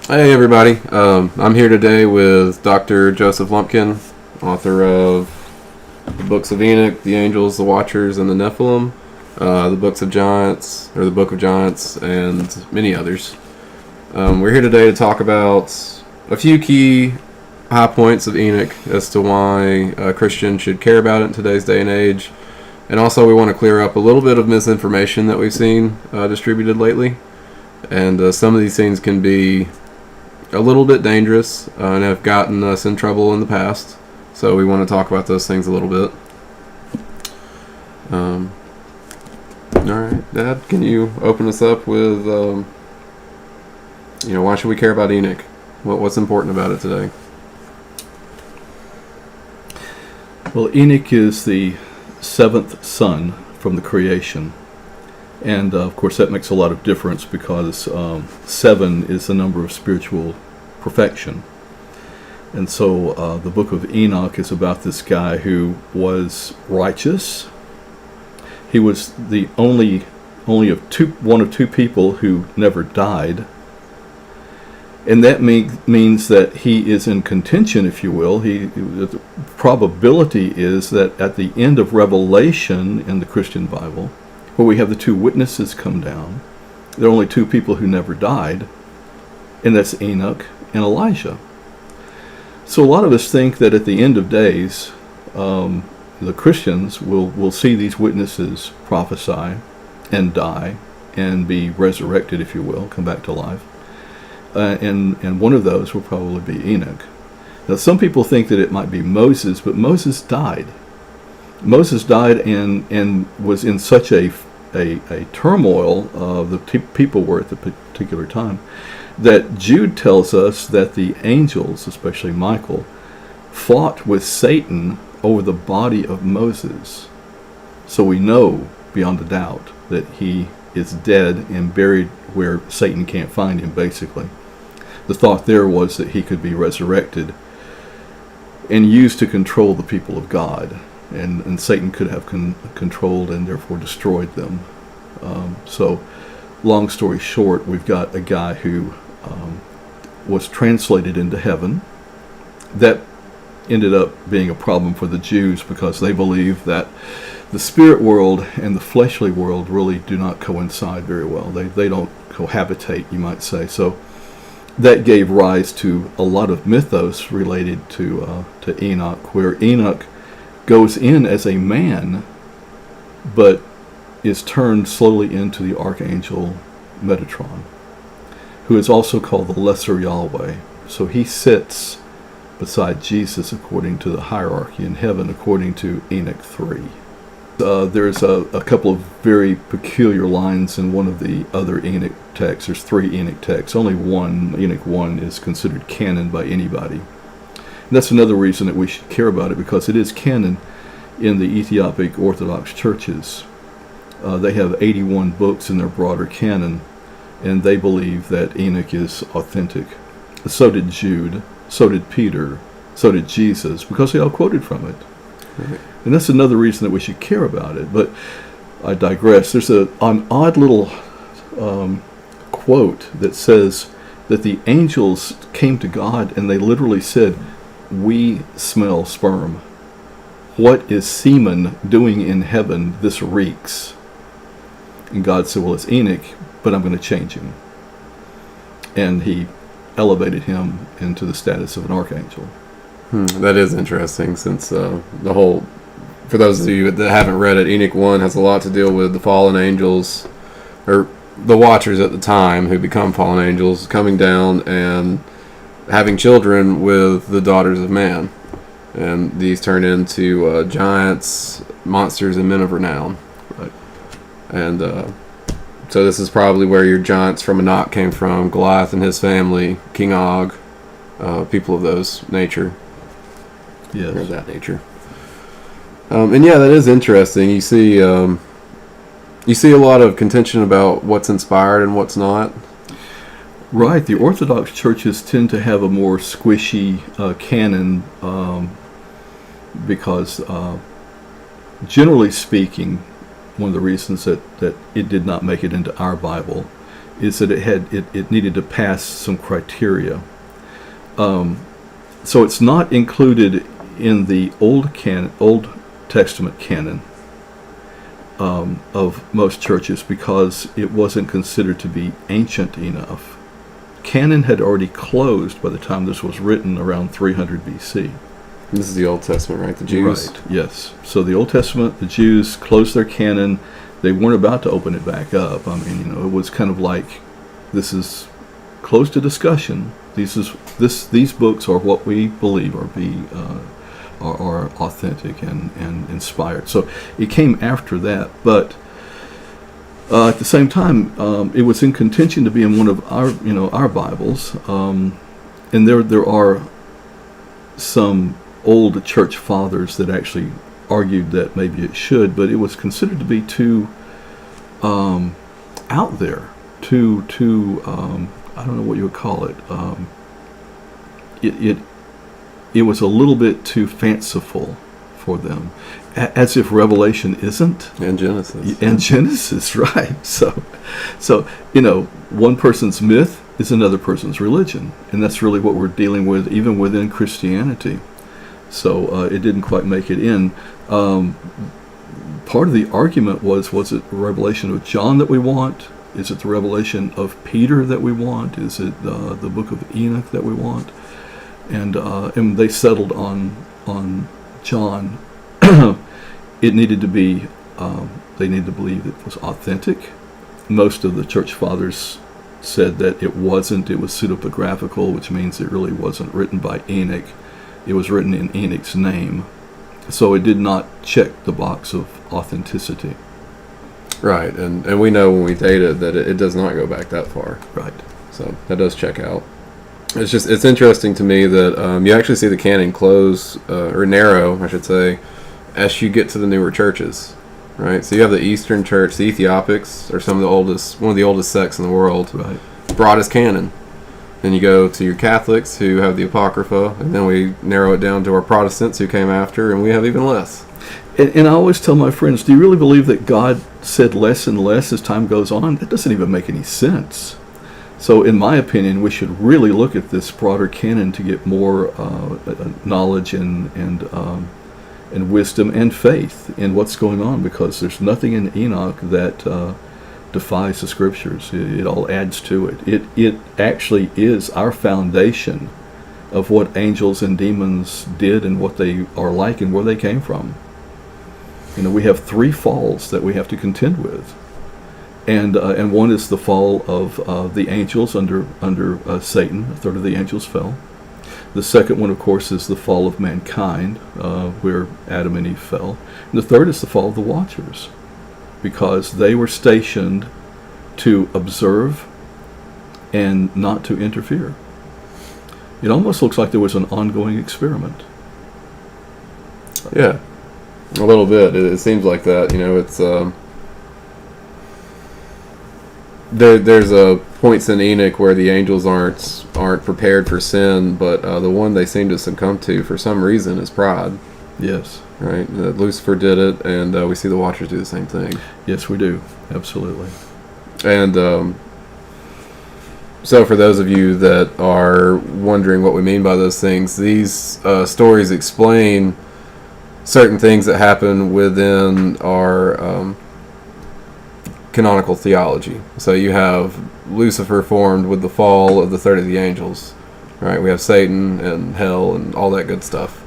Hey everybody, I'm here today with Dr. Joseph Lumpkin, author of the Books of Enoch, the Angels, the Watchers and The Nephilim, the Books of Giants, or the Book of Giants, and many others. We're here today to talk about a few key high points of Enoch as to why a Christian should care about it in today's day and age, and also we want to clear up a little bit of misinformation that we've seen distributed lately, and some of these things can be a little bit dangerous and have gotten us in trouble in the past. So we want to talk about those things a little bit. All right, Dad, can you open us up with, why should we care about Enoch? What's important about it today? Well, Enoch is the seventh son from the creation. And, of course, that makes a lot of difference because 7 is the number of spiritual perfection. And so the book of Enoch is about this guy who was righteous. He was the only one of two people who never died. And that means that he is in contention, if you will. The probability is that at the end of Revelation in the Christian Bible, where we have the two witnesses come down, there are only two people who never died, and that's Enoch and Elijah. So a lot of us think that at the end of days, the Christians will see these witnesses prophesy and die and be resurrected, if you will, come back to life. And one of those will probably be Enoch. Now, some people think that it might be Moses, but Moses died. Moses died and was in such a turmoil, the people were at the particular time, that Jude tells us that the angels, especially Michael, fought with Satan over the body of Moses. So we know beyond a doubt that he is dead and buried where Satan can't find him, basically. The thought there was that he could be resurrected and used to control the people of God. And Satan could have controlled and therefore destroyed them. So, long story short, we've got a guy who was translated into heaven. That ended up being a problem for the Jews because they believe that the spirit world and the fleshly world really do not coincide very well. They don't cohabitate, you might say. So that gave rise to a lot of mythos related to Enoch, where Enoch goes in as a man, but is turned slowly into the archangel Metatron, who is also called the Lesser Yahweh. So he sits beside Jesus according to the hierarchy in heaven, according to Enoch 3. There's a couple of very peculiar lines in one of the other Enoch texts. There's 3 Enoch texts. Only one, Enoch 1, is considered canon by anybody. And that's another reason that we should care about it, because it is canon in the Ethiopic Orthodox churches. They have 81 books in their broader canon, and they believe that Enoch is authentic. So did Jude, so did Peter, so did Jesus, because they all quoted from it. Right. And that's another reason that we should care about it. But I digress. There's an odd little quote that says that the angels came to God and they literally said, "We smell sperm. What is semen doing in heaven? This reeks." And God said, "Well, it's Enoch, but I'm going to change him." And he elevated him into the status of an archangel. That is interesting, since for those of you that haven't read it, Enoch 1 has a lot to deal with the fallen angels, or the Watchers at the time, who become fallen angels, coming down and having children with the daughters of man. And these turn into giants, monsters, and men of renown. Right. And so this is probably where your giants from Enoch came from: Goliath and his family, King Og, people of those nature. Yes. Or that nature. And yeah, that is interesting. You see a lot of contention about what's inspired and what's not. Right. The Orthodox churches tend to have a more squishy canon because, generally speaking, one of the reasons that it did not make it into our Bible is that it needed to pass some criteria. So it's not included in the Old Testament canon of most churches because it wasn't considered to be ancient enough. Canon had already closed by the time this was written around 300 BC. This is the Old Testament, right? The Jews? Right, yes. So the Old Testament, the Jews closed their canon. They weren't about to open it back up. I mean, it was kind of like, this is closed to discussion. These books are what we believe are authentic and inspired. So it came after that, but at the same time, it was in contention to be in one of our Bibles, and there are some old church fathers that actually argued that maybe it should, but it was considered to be too out there, too I don't know what you would call it. It was a little bit too fanciful for them, as if Revelation isn't. And Genesis. And Genesis, right. So one person's myth is another person's religion, and that's really what we're dealing with even within Christianity. So it didn't quite make it in. Part of the argument was it the revelation of John that we want? Is it the revelation of Peter that we want? Is it the Book of Enoch that we want? And they settled on John. It needed to be, they needed to believe it was authentic. Most of the church fathers said that it wasn't. It was pseudepigraphical, which means it really wasn't written by Enoch. It was written in Enoch's name. So it did not check the box of authenticity. Right, and we know when we date it that it does not go back that far. Right. So that does check out. It's interesting to me that you actually see the canon close, or narrow, I should say, as you get to the newer churches, right? So you have the Eastern Church, the Ethiopics are one of the oldest sects in the world, right? Broadest canon. Then you go to your Catholics who have the Apocrypha, and then we narrow it down to our Protestants who came after, and we have even less. And I always tell my friends, do you really believe that God said less and less as time goes on? That doesn't even make any sense. So in my opinion, we should really look at this broader canon to get more knowledge and wisdom and faith in what's going on, because there's nothing in Enoch that defies the scriptures. It all adds to it. It actually is our foundation of what angels and demons did and what they are like and where they came from. We have 3 falls that we have to contend with. And one is the fall of the angels under Satan. A third of the angels fell. The second one, of course, is the fall of mankind, where Adam and Eve fell. And the third is the fall of the Watchers, because they were stationed to observe and not to interfere. It almost looks like there was an ongoing experiment. Yeah, a little bit. It seems like that. It's there's points in Enoch where the angels aren't prepared for sin, but the one they seem to succumb to for some reason is pride. Yes. Right. Lucifer did it, and we see the Watchers do the same thing. Yes, we do. Absolutely. And so for those of you that are wondering what we mean by those things, these stories explain certain things that happen within our canonical theology. So you have Lucifer formed with the fall of the third of the angels, right? We have Satan and hell and all that good stuff.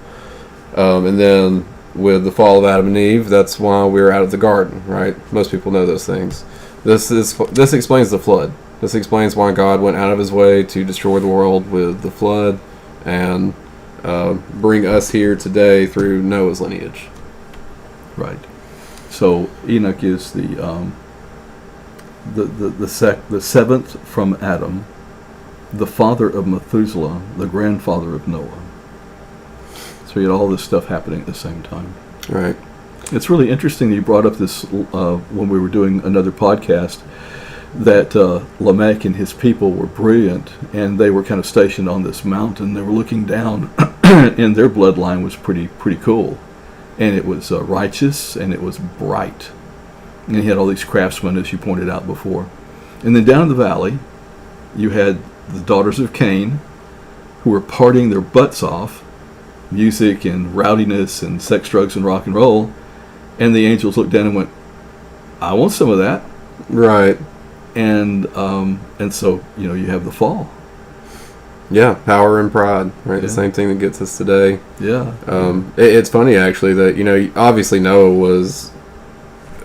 And then with the fall of Adam and Eve, that's why we were out of the garden, right? Most people know those things. This explains the flood. This explains why God went out of his way to destroy the world with the flood and bring us here today through Noah's lineage. Right. So Enoch is the seventh from Adam, the father of Methuselah, the grandfather of Noah. So you had all this stuff happening at the same time. Right. It's really interesting that you brought up this when we were doing another podcast, that Lamech and his people were brilliant, and they were kind of stationed on this mountain. They were looking down, and their bloodline was pretty cool, and it was righteous, and it was bright. And he had all these craftsmen, as you pointed out before. And then down in the valley, you had the daughters of Cain, who were partying their butts off, music and rowdiness and sex, drugs, and rock and roll. And the angels looked down and went, I want some of that. Right. And so, you have the fall. Yeah, power and pride, right? Yeah. The same thing that gets us today. Yeah. It's funny, actually, that, obviously Noah was,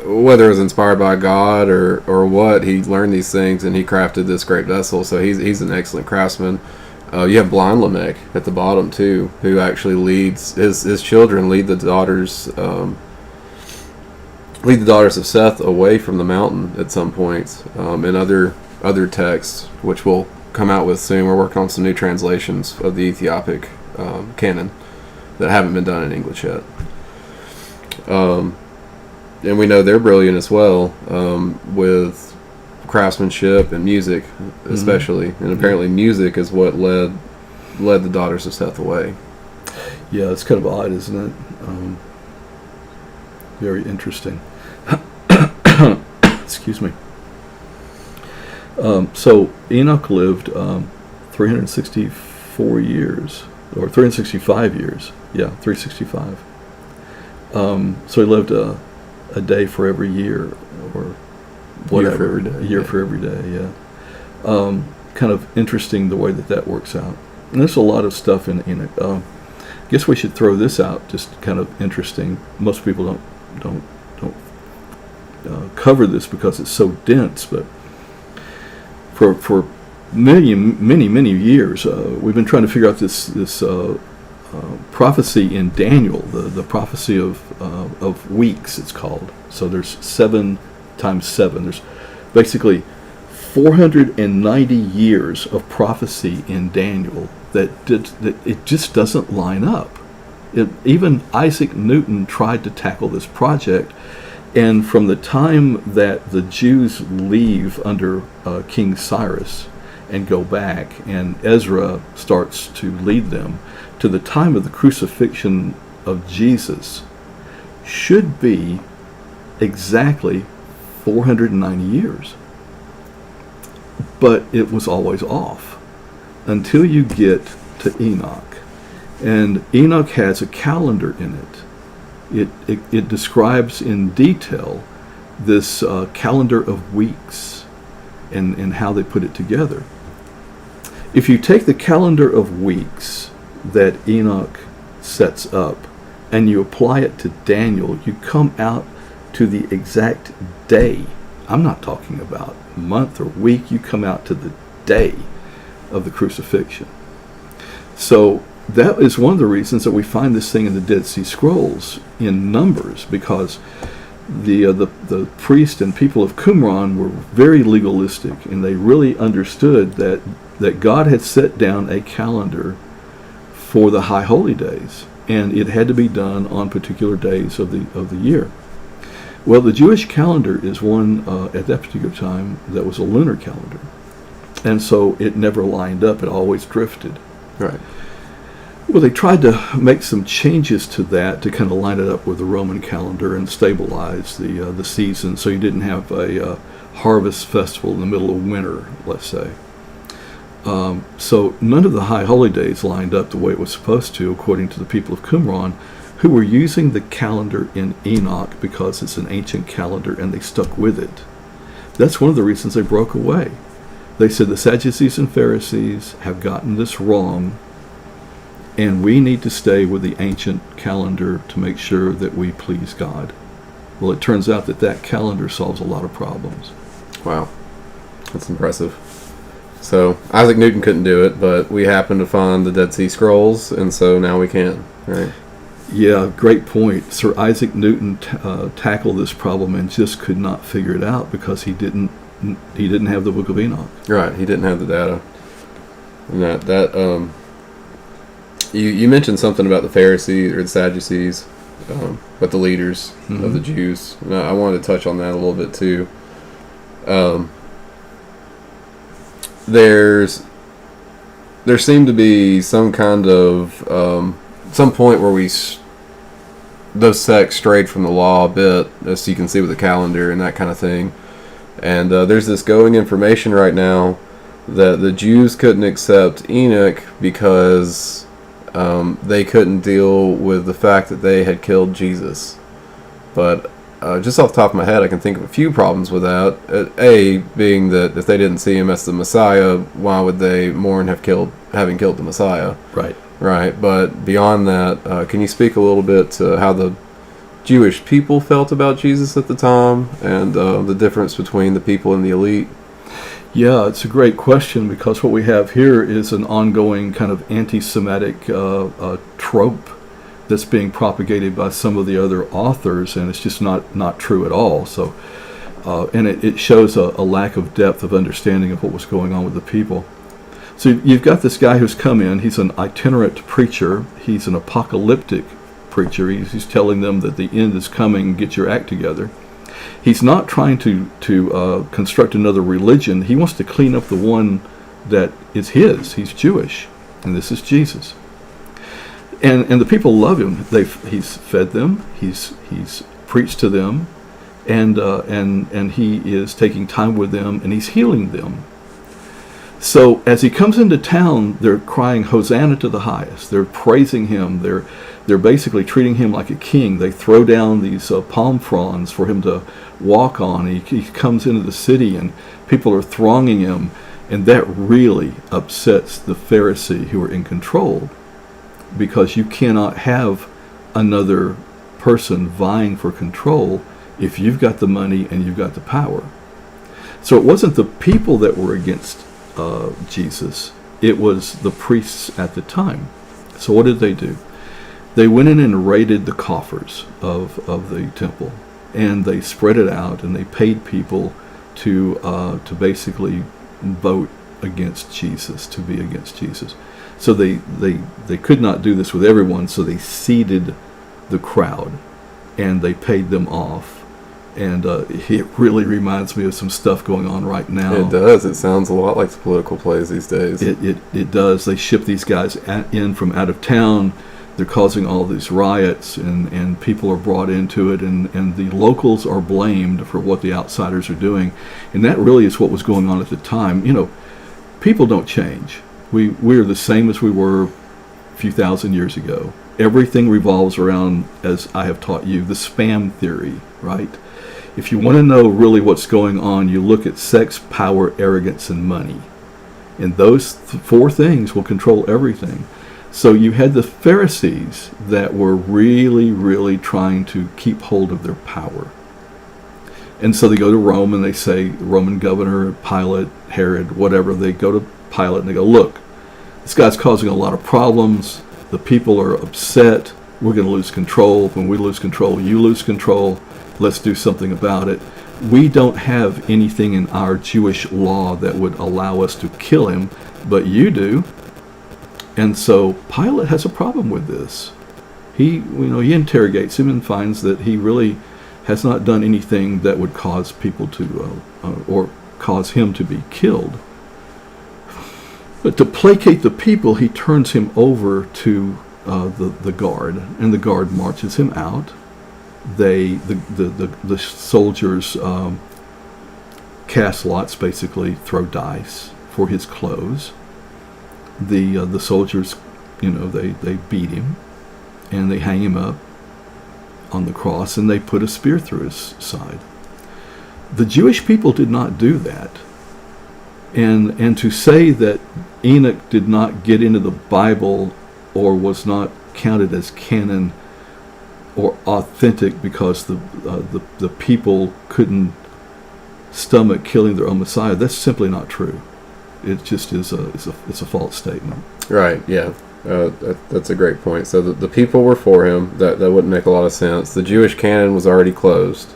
whether it was inspired by God or what, he learned these things and he crafted this great vessel. So he's an excellent craftsman. You have blind Lamech at the bottom, too, who actually leads, his children lead the daughters of Seth away from the mountain at some points. In other texts, which we'll come out with soon. We're working on some new translations of the Ethiopic canon that haven't been done in English yet. And we know they're brilliant as well, with craftsmanship and music, especially. And apparently music is what led the daughters of Seth away. Yeah, it's kind of odd, isn't it? Very interesting. Excuse me. So Enoch lived 364 years, or 365 years. Yeah, 365. So he lived a day for every year, or whatever. A year for every day, yeah. Kind of interesting the way that works out. And there's a lot of stuff in Enoch. I guess we should throw this out, just kind of interesting. Most people don't cover this because it's so dense, but for many years we've been trying to figure out this prophecy in Daniel, the prophecy of weeks, it's called. So there's 7 times 7. There's basically 490 years of prophecy in Daniel that it just doesn't line up. Even Isaac Newton tried to tackle this project, and from the time that the Jews leave under King Cyrus and go back, and Ezra starts to lead them, to the time of the crucifixion of Jesus, should be exactly 490 years. But it was always off until you get to Enoch. And Enoch has a calendar in it. It describes in detail this calendar of weeks and how they put it together. If you take the calendar of weeks that Enoch sets up and you apply it to Daniel, you come out to the exact day. I'm not talking about month or week. You come out to the day of the crucifixion. So that is one of the reasons that we find this thing in the Dead Sea Scrolls in numbers, because the priest and people of Qumran were very legalistic, and they really understood that God had set down a calendar for the high holy days, and it had to be done on particular days of the year. Well, the Jewish calendar is one at that particular time that was a lunar calendar, and so it never lined up. It always drifted. Right. Well, they tried to make some changes to that to kind of line it up with the Roman calendar and stabilize the season, so you didn't have a harvest festival in the middle of winter, let's say. So none of the high holy days lined up the way it was supposed to, according to the people of Qumran, who were using the calendar in Enoch because it's an ancient calendar, and they stuck with it. That's one of the reasons they broke away. They said the Sadducees and Pharisees have gotten this wrong, and we need to stay with the ancient calendar to make sure that we please God. Well, it turns out that calendar solves a lot of problems. Wow. That's impressive. So Isaac Newton couldn't do it, but we happened to find the Dead Sea Scrolls, and so now we can, right? Yeah, great point. Sir Isaac Newton tackled this problem and just could not figure it out because he didn't have the Book of Enoch. Right, he didn't have the data. And you mentioned something about the Pharisees or the Sadducees, but the leaders of the Jews. And I wanted to touch on that a little bit too. There seemed to be some kind of some point where those sects strayed from the law a bit, as you can see with the calendar and that kind of thing. And there's this going information right now that the Jews couldn't accept Enoch because they couldn't deal with the fact that they had killed Jesus. But just off the top of my head, I can think of a few problems with that. A, being that if they didn't see him as the Messiah, why would they mourn having killed the Messiah? Right. Right. But beyond that, can you speak a little bit to how the Jewish people felt about Jesus at the time, and the difference between the people and the elite? Yeah, it's a great question, because what we have here is an ongoing kind of anti-Semitic trope that's being propagated by some of the other authors, and it's just not true at all. So, and it shows a lack of depth of understanding of what was going on with the people. So you've got this guy who's come in. He's an itinerant preacher. He's an apocalyptic preacher. He's telling them that the end is coming. Get your act together. He's not trying to construct another religion. He wants to clean up the one that is his. He's Jewish, and this is Jesus. And the people love him. He's fed them. He's preached to them, and he is taking time with them, and he's healing them. So as he comes into town, they're crying Hosanna to the highest. They're praising him. They're basically treating him like a king. They throw down these palm fronds for him to walk on. He comes into the city, and people are thronging him, and that really upsets the Pharisee who are in control, because you cannot have another person vying for control if you've got the money and you've got the power. So it wasn't the people that were against Jesus. It was the priests at the time. So what did they do? They went in and raided the coffers of the temple, and they spread it out, and they paid people to basically vote against Jesus, to be against Jesus. So they could not do this with everyone, so they seeded the crowd, and they paid them off. And it really reminds me of some stuff going on right now. It does. It sounds a lot like the political plays these days. It does. They ship these guys in from out of town. They're causing all these riots, and people are brought into it, and the locals are blamed for what the outsiders are doing. And that really is what was going on at the time. You know, people don't change. We're the same as we were a few thousand years ago. Everything revolves around, as I have taught you, the spam theory, right? If you want to know really what's going on, you look at sex, power, arrogance, and money. And those four things will control everything. So you had the Pharisees that were really, really trying to keep hold of their power. And so they go to Rome, and they say, Roman governor, Pilate, Herod, whatever, they go to Pilate and they go, look, this guy's causing a lot of problems. The people are upset. We're going to lose control. When we lose control, you lose control. Let's do something about it. We don't have anything in our Jewish law that would allow us to kill him, but you do. And so Pilate has a problem with this. He interrogates him and finds that he really has not done anything that would cause people to, or cause him to be killed. But to placate the people, he turns him over to the guard, and the guard marches him out. The soldiers cast lots, basically throw dice for his clothes. The soldiers, they beat him, and they hang him up on the cross, and they put a spear through his side. The Jewish people did not do that. And to say that Enoch did not get into the Bible or was not counted as canon or authentic because the people couldn't stomach killing their own Messiah, that's simply not true. It just is it's a false statement. Right, yeah. That's a great point. So the people were for him. That wouldn't make a lot of sense. The Jewish canon was already closed,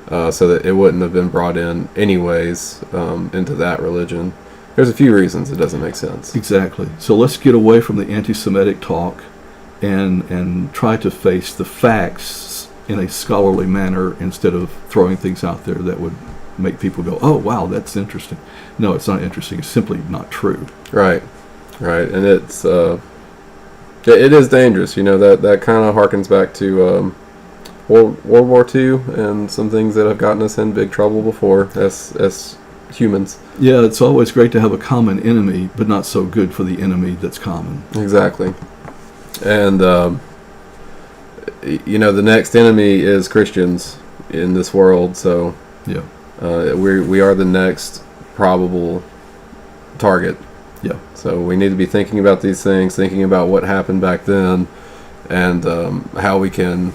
so that it wouldn't have been brought in anyways into that religion. There's a few reasons it doesn't make sense. Exactly. So let's get away from the anti-Semitic talk and try to face the facts in a scholarly manner instead of throwing things out there that would make people go, oh, wow, that's interesting. No, it's not interesting. It's simply not true. Right. And it's it is dangerous. That kind of harkens back to World War II and some things that have gotten us in big trouble before as humans. Yeah, it's always great to have a common enemy, but not so good for the enemy that's common. Exactly. And, the next enemy is Christians in this world, so Yeah. we are the next probable target. Yeah. So we need to be thinking about these things, thinking about what happened back then, and how we can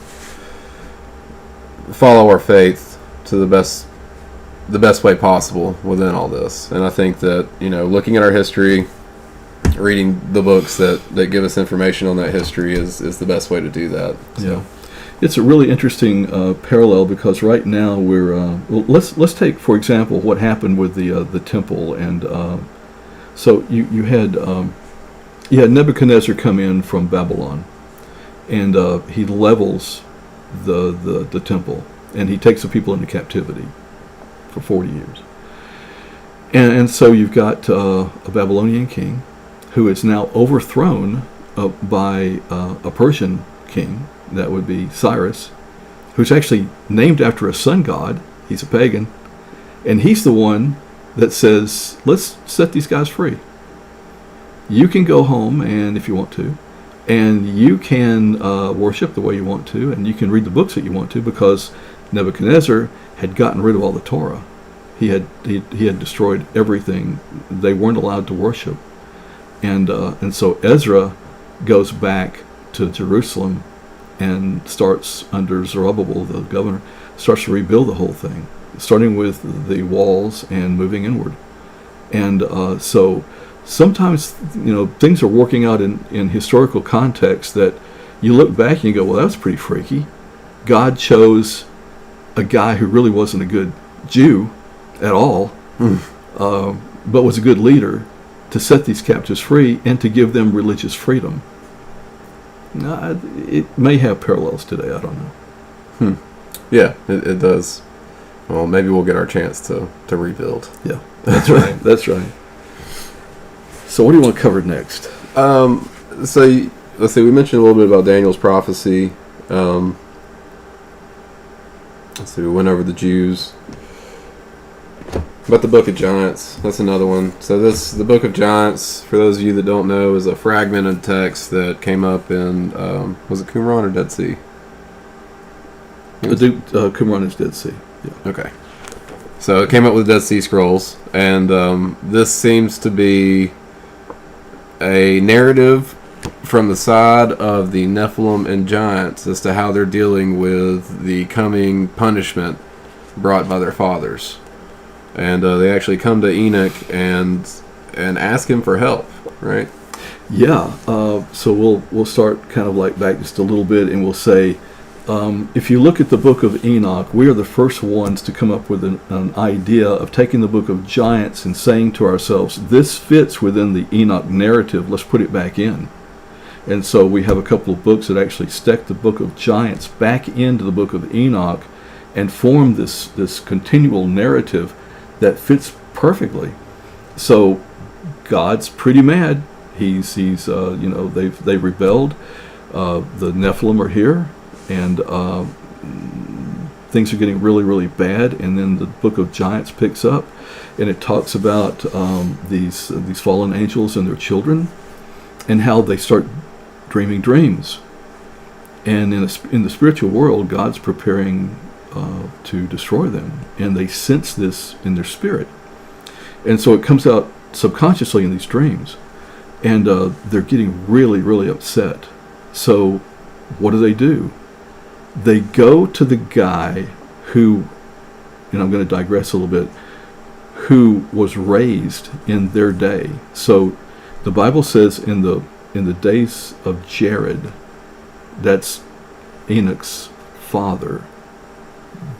follow our faith to the best way possible within all this. And I think that, looking at our history, reading the books that give us information on that history is the best way to do that. So. Yeah. It's a really interesting parallel, because right now we're let's take, for example, what happened with the temple. And so you had Nebuchadnezzar come in from Babylon, and he levels the temple, and he takes the people into captivity for 40 years. And so you've got a Babylonian king who is now overthrown by a Persian king. That would be Cyrus, who's actually named after a sun god. He's a pagan. And he's the one that says, let's set these guys free. You can go home, and if you want to, and you can worship the way you want to, and you can read the books that you want to, because Nebuchadnezzar had gotten rid of all the Torah. He had destroyed everything. They weren't allowed to worship. And so Ezra goes back to Jerusalem and starts, under Zerubbabel, the governor, starts to rebuild the whole thing, starting with the walls and moving inward. And so sometimes, things are working out in historical context that you look back and you go, well, that was pretty freaky. God chose a guy who really wasn't a good Jew at all, but was a good leader, to set these captives free and to give them religious freedom. It may have parallels today, I don't know. Yeah, it does. Well, maybe we'll get our chance to rebuild. Yeah, that's right. That's right. So what do you want to cover next? So let's see, we mentioned a little bit about Daniel's prophecy. Let's see, we went over the Jews. About the Book of Giants, that's another one. So the Book of Giants, for those of you that don't know, is a fragmented text that came up in, was it Qumran or Dead Sea? Qumran is Dead Sea. Yeah. Okay. So it came up with Dead Sea Scrolls, and this seems to be a narrative from the side of the Nephilim and Giants as to how they're dealing with the coming punishment brought by their fathers. And they actually come to Enoch and ask him for help, right? Yeah. So we'll start kind of like back just a little bit, and we'll say, if you look at the Book of Enoch, we are the first ones to come up with an idea of taking the Book of Giants and saying to ourselves, this fits within the Enoch narrative, let's put it back in. And so we have a couple of books that actually stick the Book of Giants back into the Book of Enoch and form this continual narrative that fits perfectly. So God's pretty mad. He's they've rebelled. The Nephilim are here, and things are getting really, really bad. And then the Book of Giants picks up, and it talks about these fallen angels and their children, and how they start dreaming dreams. And in the spiritual world, God's preparing to destroy them, and they sense this in their spirit, and so it comes out subconsciously in these dreams, and they're getting really, really upset. So what do? They go to the guy who, and I'm going to digress a little bit, who was raised in their day. So the Bible says in the days of Jared, that's Enoch's father,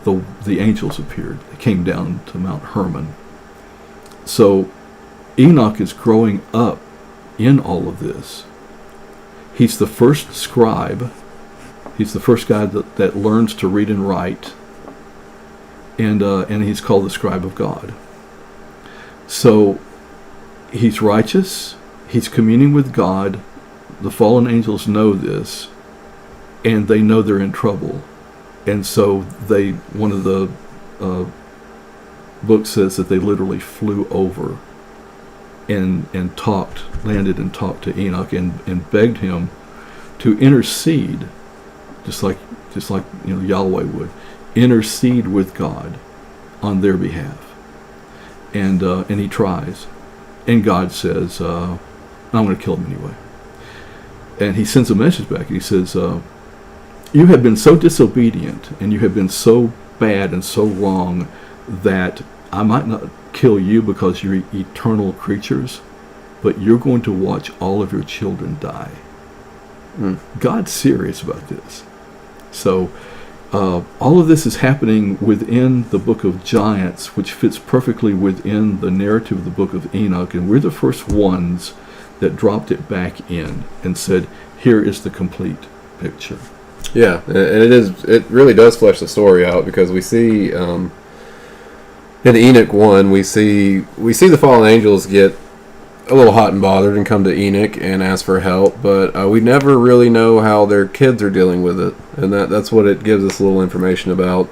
the angels appeared. They came down to Mount Hermon. So Enoch is growing up in all of this. He's the first scribe. He's the first guy that learns to read and write. And he's called the scribe of God. So he's righteous. He's communing with God. The fallen angels know this, and they know they're in trouble. And so one of the books says that they literally flew over and landed and talked to Enoch and begged him to intercede, just like Yahweh would intercede with God on their behalf. And he tries, and God says, "I'm going to kill him anyway." And he sends a message back. He says, "You have been so disobedient, and you have been so bad and so wrong that I might not kill you because you're eternal creatures, but you're going to watch all of your children die." God's serious about this. So all of this is happening within the Book of Giants, which fits perfectly within the narrative of the Book of Enoch, and we're the first ones that dropped it back in and said, here is the complete picture. Yeah, and it really does flesh the story out, because we see in Enoch 1, we see the fallen angels get a little hot and bothered and come to Enoch and ask for help, but we never really know how their kids are dealing with it, and that's what it gives us a little information about.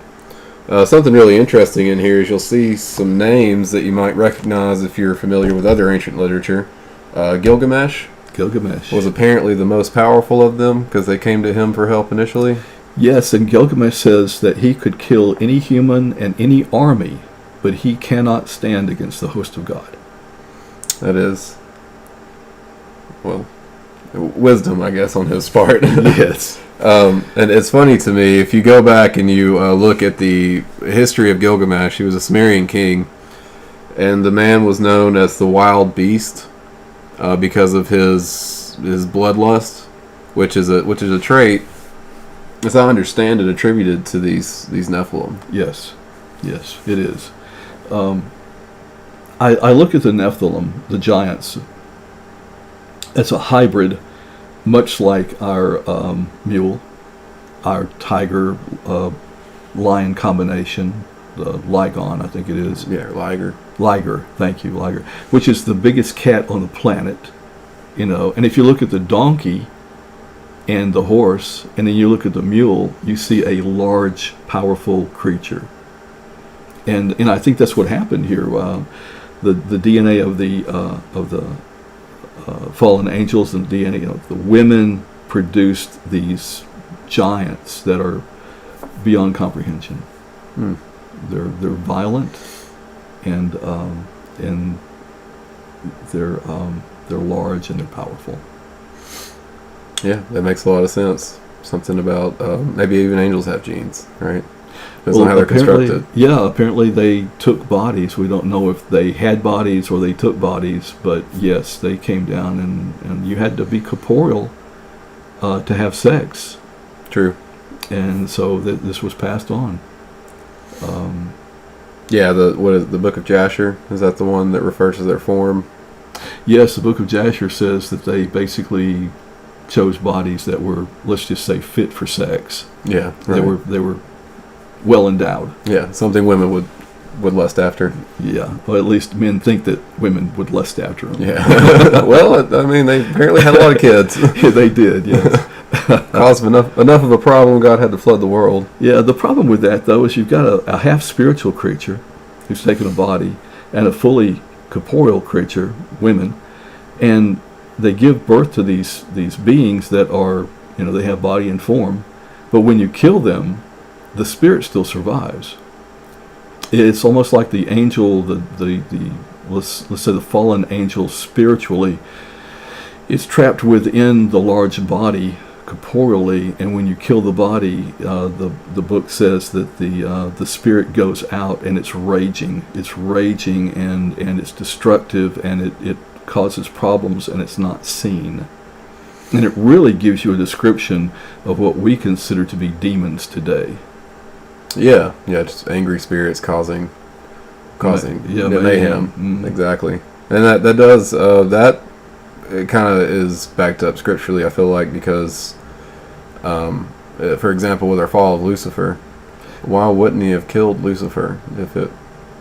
Something really interesting in here is you'll see some names that you might recognize if you're familiar with other ancient literature. Gilgamesh was apparently the most powerful of them because they came to him for help initially. Yes, and Gilgamesh says that he could kill any human and any army, but he cannot stand against the host of God. That is, well, wisdom, I guess, on his part. Yes. And it's funny to me, if you go back and you look at the history of Gilgamesh, he was a Sumerian king, and the man was known as the wild beast because of his bloodlust, which is a trait, as I understand it, attributed to these Nephilim. Yes, it is. I look at the Nephilim, the giants, as a hybrid, much like our mule, our tiger lion combination, the Ligon, I think it is. Yeah, Liger, thank you, Liger, which is the biggest cat on the planet, And if you look at the donkey and the horse, and then you look at the mule, you see a large, powerful creature. And I think that's what happened here. The DNA of the fallen angels and the DNA of the women produced these giants that are beyond comprehension. They're violent, and they're large and they're powerful. Yeah, that makes a lot of sense. Something about maybe even angels have genes, right? Depends on how they're constructed. Yeah, apparently they took bodies. We don't know if they had bodies or they took bodies, but yes, they came down, and you had to be corporeal to have sex. True. And so this was passed on. Yeah, the Book of Jasher, is that the one that refers to their form? Yes, the Book of Jasher says that they basically chose bodies that were, let's just say, fit for sex. Yeah, right. They were well endowed. Yeah, something women would lust after. Yeah, well, at least men think that women would lust after them. Yeah. Well, I mean, they apparently had a lot of kids. Yeah, they did, yes. Caused enough of a problem, God had to flood the world. Yeah, the problem with that, though, is you've got a half-spiritual creature who's taken a body and a fully corporeal creature, women, and they give birth to these beings that are, they have body and form, but when you kill them, the spirit still survives. It's almost like the angel, let's say the fallen angel spiritually, it's trapped within the large body corporeally, and when you kill the body, the book says that the spirit goes out and it's raging and it's destructive, and it causes problems, and it's not seen. And it really gives you a description of what we consider to be demons today. Yeah, just angry spirits causing mayhem. Mm-hmm. Exactly. And that does that it kind of is backed up scripturally, I feel like, because for example, with our fall of Lucifer, why wouldn't he have killed Lucifer if it,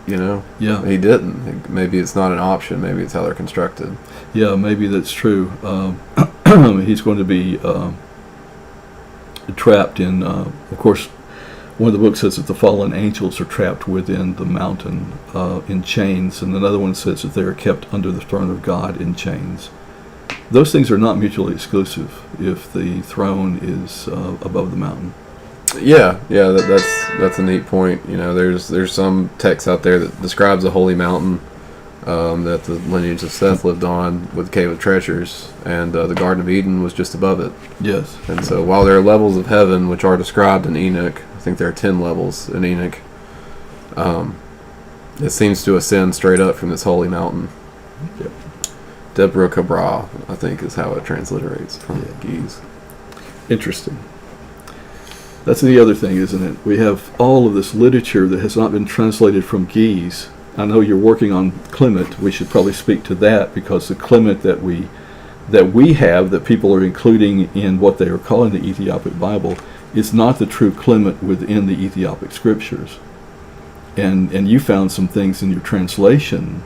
Yeah. he didn't. Maybe it's not an option, maybe it's how they're constructed. Yeah, maybe that's true. He's going to be trapped in, of course, One of the books says that the fallen angels are trapped within the mountain in chains, and another one says that they are kept under the throne of God in chains. Those things are not mutually exclusive if the throne is above the mountain. Yeah, that's a neat point. There's some text out there that describes a holy mountain that the lineage of Seth lived on with the Cave of Treasures, and the Garden of Eden was just above it. Yes. And so while there are levels of heaven which are described in Enoch, I think there are 10 levels in Enoch, it seems to ascend straight up from this holy mountain. Yep. Deborah Cabra, I think, is how it transliterates from Geese. Interesting. That's the other thing, isn't it? We have all of this literature that has not been translated from Geese. I know you're working on Clement. We should probably speak to that, because the Clement that we have, that people are including in what they are calling the Ethiopic Bible, is not the true Clement within the Ethiopic scriptures. And you found some things in your translation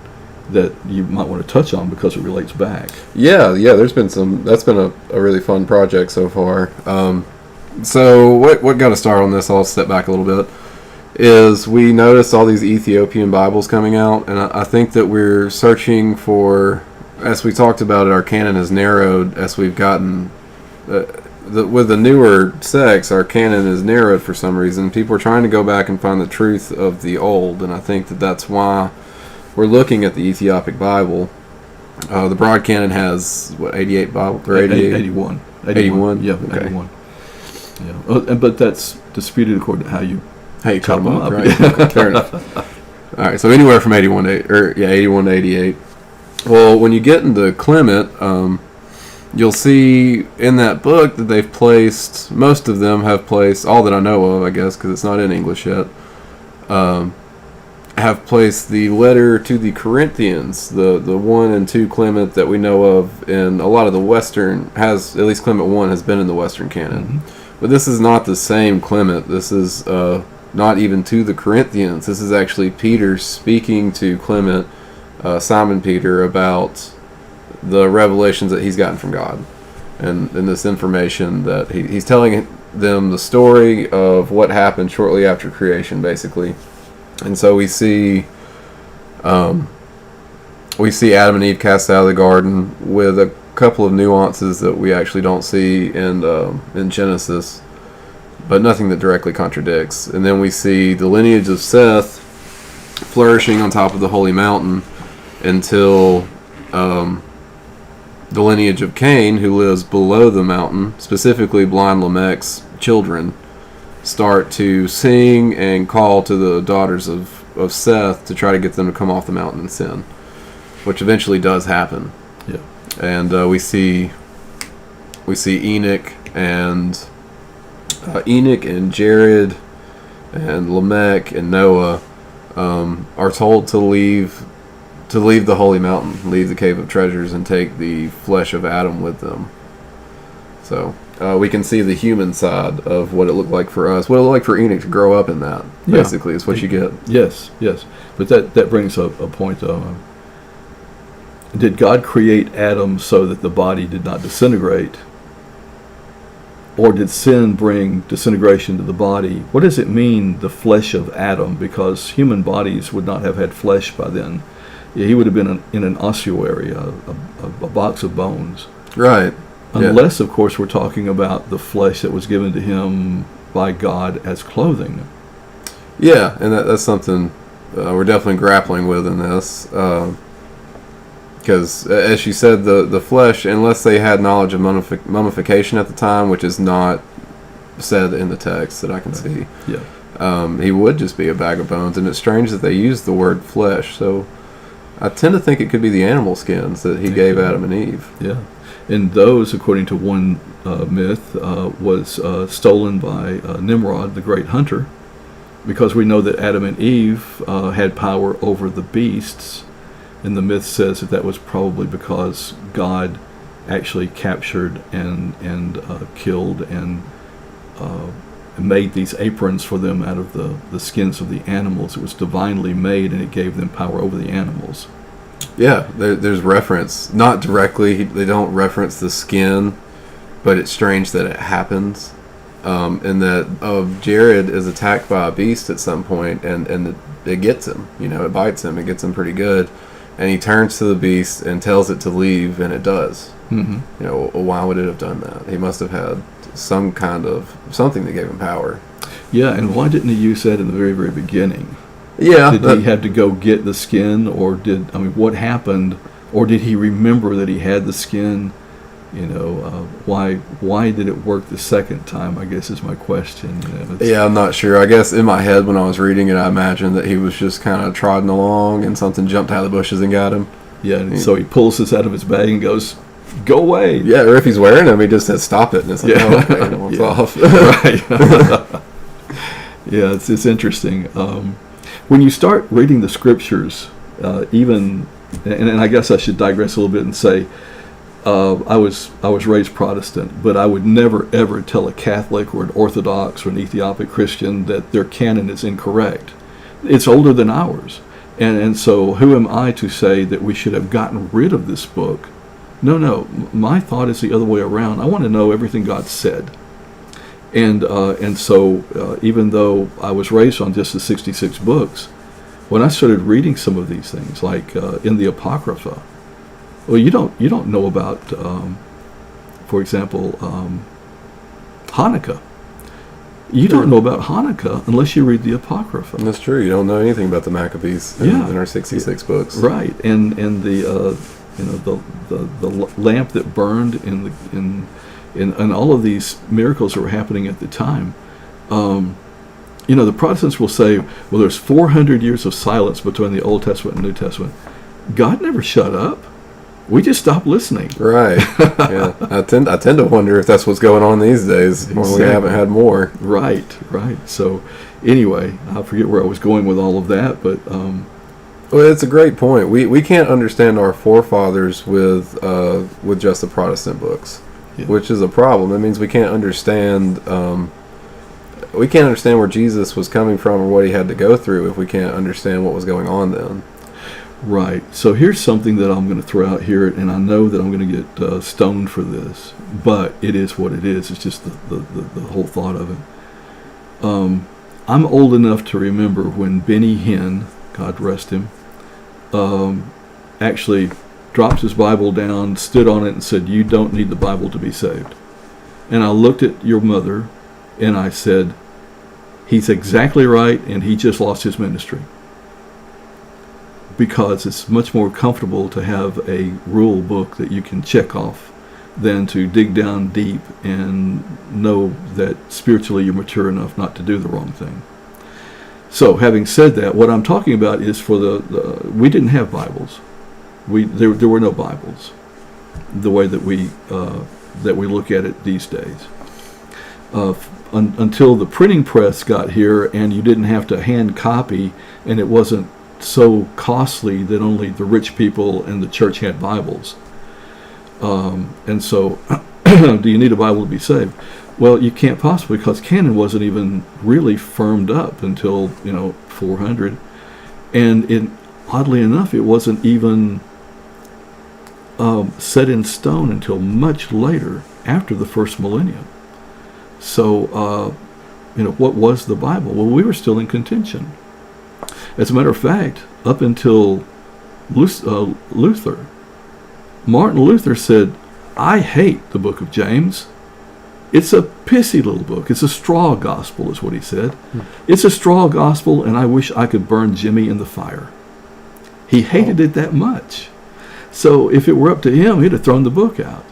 that you might want to touch on because it relates back. Yeah, there's been some. That's been a really fun project so far. So what got us started on this, I'll step back a little bit, is we noticed all these Ethiopian Bibles coming out, and I think that we're searching for, as we talked about it, our canon has narrowed as we've gotten, with the newer sects, our canon is narrowed for some reason. People are trying to go back and find the truth of the old, and I think that that's why we're looking at the Ethiopic Bible. The broad canon has, 88 Bible? Or 88? 81. 81? Yeah, okay. 81. Yeah. But that's disputed according to how you cut them up, right? Yeah. Okay, fair enough. All right, so anywhere from 81 to 88. Well, when you get into Clement, you'll see in that book that they've placed, most of them have placed, all that I know of, I guess, because it's not in English yet, have placed the letter to the Corinthians, the 1 and 2 Clement that we know of in a lot of the Western, at least Clement 1 has been in the Western canon. Mm-hmm. But this is not the same Clement. This is not even to the Corinthians. This is actually Peter speaking to Clement, Simon Peter, about the revelations that he's gotten from God. And this information that he's telling them the story of what happened shortly after creation, basically. And so we see Adam and Eve cast out of the garden with a couple of nuances that we actually don't see in Genesis, but nothing that directly contradicts. And then we see the lineage of Seth flourishing on top of the holy mountain until the lineage of Cain, who lives below the mountain, specifically blind Lamech's children, start to sing and call to the daughters of Seth to try to get them to come off the mountain and sin, which eventually does happen. Yeah. And we see Enoch and Jared and Lamech and Noah are told to leave the holy mountain, leave the Cave of Treasures, and take the flesh of Adam with them. So we can see the human side of what it looked like for us, what it looked like for Enoch to grow up in that, basically, is what you get. Yes. But that brings up a point. Did God create Adam so that the body did not disintegrate? Or did sin bring disintegration to the body? What does it mean, the flesh of Adam? Because human bodies would not have had flesh by then. He would have been in an ossuary, a box of bones. Right. Unless, of course, we're talking about the flesh that was given to him by God as clothing. Yeah, and that's something we're definitely grappling with in this. Because, as you said, the flesh, unless they had knowledge of mummification at the time, which is not said in the text that I can see, he would just be a bag of bones. And it's strange that they use the word flesh. So I tend to think it could be the animal skins that he gave Adam and Eve. Yeah. And those, according to one myth, was stolen by Nimrod, the great hunter, because we know that Adam and Eve had power over the beasts, and the myth says that was probably because God actually captured and killed and made these aprons for them out of the skins of the animals. It was divinely made, and it gave them power over the animals. Yeah, there's reference. Not directly, they don't reference the skin, but it's strange that it happens. and that Jared is attacked by a beast at some point, and it gets him. It bites him. It gets him pretty good, and he turns to the beast and tells it to leave, and it does. Mm-hmm. Why would it have done that? He must have had some kind of something that gave him power. Yeah, and why didn't he use that in the very, very beginning? Yeah. Did he have to go get the skin, or what happened? Or did he remember that he had the skin? Why did it work the second time, I guess, is my question. Yeah, I'm not sure. I guess in my head when I was reading it, I imagined that he was just kind of trotting along and something jumped out of the bushes and got him. Yeah, and so he pulls this out of his bag and goes, "Go away." Yeah, or if he's wearing them, he just says, "Stop it," and it's like, yeah. "Oh, okay," and it walks off. Right. Yeah, it's interesting. When you start reading the scriptures, and I guess I should digress a little bit and say, I was raised Protestant, but I would never ever tell a Catholic or an Orthodox or an Ethiopic Christian that their canon is incorrect. It's older than ours, and so who am I to say that we should have gotten rid of this book? No. My thought is the other way around. I want to know everything God said, and so even though I was raised on just the 66 books, when I started reading some of these things, like in the Apocrypha. Well, you don't know about, for example, Hanukkah. You don't know about Hanukkah unless you read the Apocrypha. That's true. You don't know anything about the Maccabees in our 66 books. Right, and the the lamp that burned in all of these miracles that were happening at the time. The Protestants will say, well, there's 400 years of silence between the Old Testament and New Testament. God never shut up. We just stopped listening. Right. Yeah. I tend to wonder if that's what's going on these days when we haven't had more. Right. So anyway, I forget where I was going with all of that, but well, it's a great point. We can't understand our forefathers with just the Protestant books, which is a problem. It means we can't understand where Jesus was coming from or what he had to go through if we can't understand what was going on then. Right. So here's something that I'm going to throw out here, and I know that I'm going to get stoned for this, but it is what it is. It's just the whole thought of it. I'm old enough to remember when Benny Hinn, God rest him, actually dropped his Bible down, stood on it, and said, "You don't need the Bible to be saved." And I looked at your mother, and I said, "He's exactly right, and he just lost his ministry." Because it's much more comfortable to have a rule book that you can check off than to dig down deep and know that spiritually you're mature enough not to do the wrong thing. So, having said that, what I'm talking about is for we didn't have Bibles. There were no Bibles the way that we look at it these days. Until the printing press got here and you didn't have to hand copy, and it wasn't so costly that only the rich people and the church had Bibles. And so, do you need a Bible to be saved? Well, you can't possibly, because Canon wasn't even really firmed up until 400, and oddly enough, it wasn't even set in stone until much later, after the first millennium. So, what was the Bible? Well, we were still in contention. As a matter of fact, up until Luther, Martin Luther said, "I hate the book of James. It's a pissy little book. It's a straw gospel," is what he said. It's a straw gospel, and I wish I could burn Jimmy in the fire. He hated it that much. So if it were up to him, he'd have thrown the book out.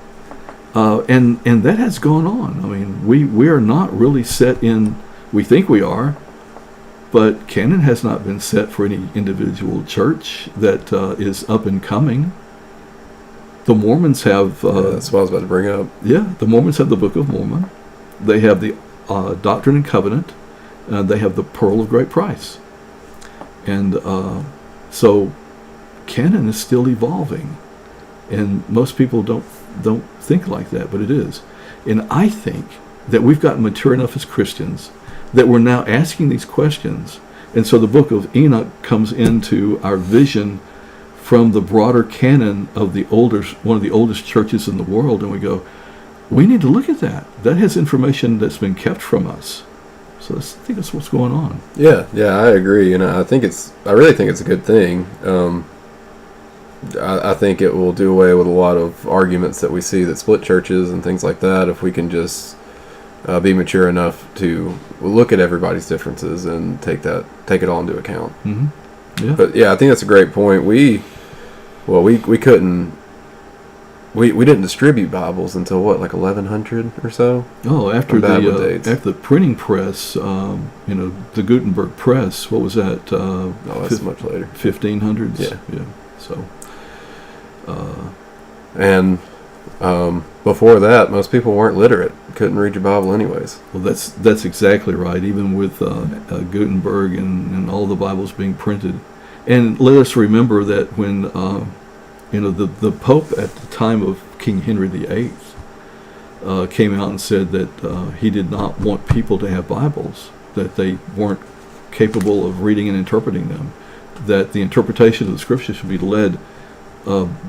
And that has gone on. I mean, we are not really set in, we think we are, but canon has not been set for any individual church that is up and coming. The Mormons have... that's what I was about to bring up. Yeah, the Mormons have the Book of Mormon. They have the Doctrine and Covenant. They have the Pearl of Great Price. And so canon is still evolving. And most people don't think like that, but it is. And I think that we've gotten mature enough as Christians that we're now asking these questions. And so the Book of Enoch comes into our vision from the broader canon of one of the oldest churches in the world, and we go, we need to look at that. That has information that's been kept from us. So I think that's what's going on. Yeah, I agree, and I really think it's a good thing. I think it will do away with a lot of arguments that we see that split churches and things like that if we can just be mature enough to look at everybody's differences and take it all into account. Mm-hmm. Yeah. But yeah, I think that's a great point. We didn't distribute Bibles until what, like 1100 or so? Oh, after the printing press, the Gutenberg press. What was that? That's much later. 1500s. Yeah. So. And before that, most people weren't literate. Couldn't read your Bible anyways. Well, that's exactly right. Even with Gutenberg and all the Bibles being printed, and let us remember that when the Pope at the time of King Henry VIII came out and said that he did not want people to have Bibles, that they weren't capable of reading and interpreting them, that the interpretation of the Scriptures should be led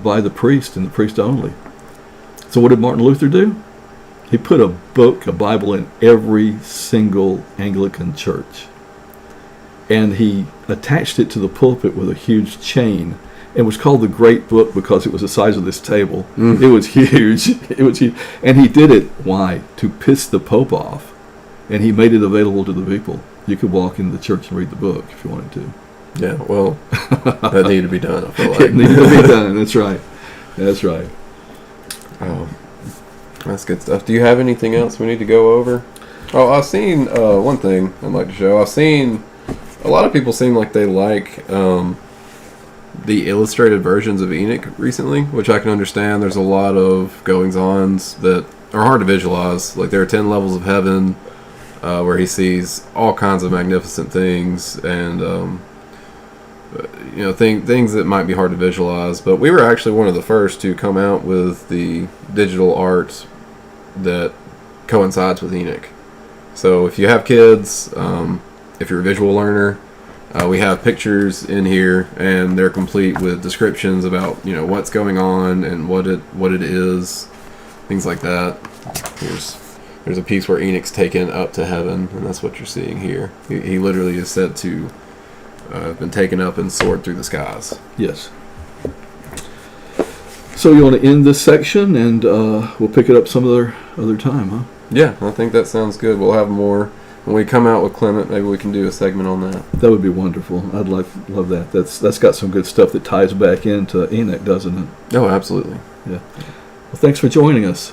by the priest and the priest only. So what did Martin Luther do? He put a Bible in every single Anglican church. And he attached it to the pulpit with a huge chain. It was called the Great Book because it was the size of this table. Mm. It was huge. It was huge. And he did it, why? To piss the Pope off. And he made it available to the people. You could walk in the church and read the book if you wanted to. Yeah, well, that needed to be done, I feel like. It needed to be done, that's right. That's right. Oh, that's good stuff. Do you have anything else we need to go over? Oh, I've seen one thing I'd like to show. I've seen a lot of people seem like they like the illustrated versions of Enoch recently, which I can understand. There's a lot of goings-ons that are hard to visualize. Like there are 10 levels of heaven where he sees all kinds of magnificent things and things that might be hard to visualize. But we were actually one of the first to come out with the digital art that coincides with Enoch. So if you have kids, if you're a visual learner, we have pictures in here, and they're complete with descriptions about what's going on and what it is, things like that. There's a piece where Enoch's taken up to heaven, and that's what you're seeing here. He literally is said to have been taken up and soared through the skies. Yes. So you want to end this section, and we'll pick it up some other time, huh? Yeah, I think that sounds good. We'll have more. When we come out with Clement, maybe we can do a segment on that. That would be wonderful. I'd love that. That's got some good stuff that ties back into Enoch, doesn't it? Oh, absolutely. Yeah. Well, thanks for joining us.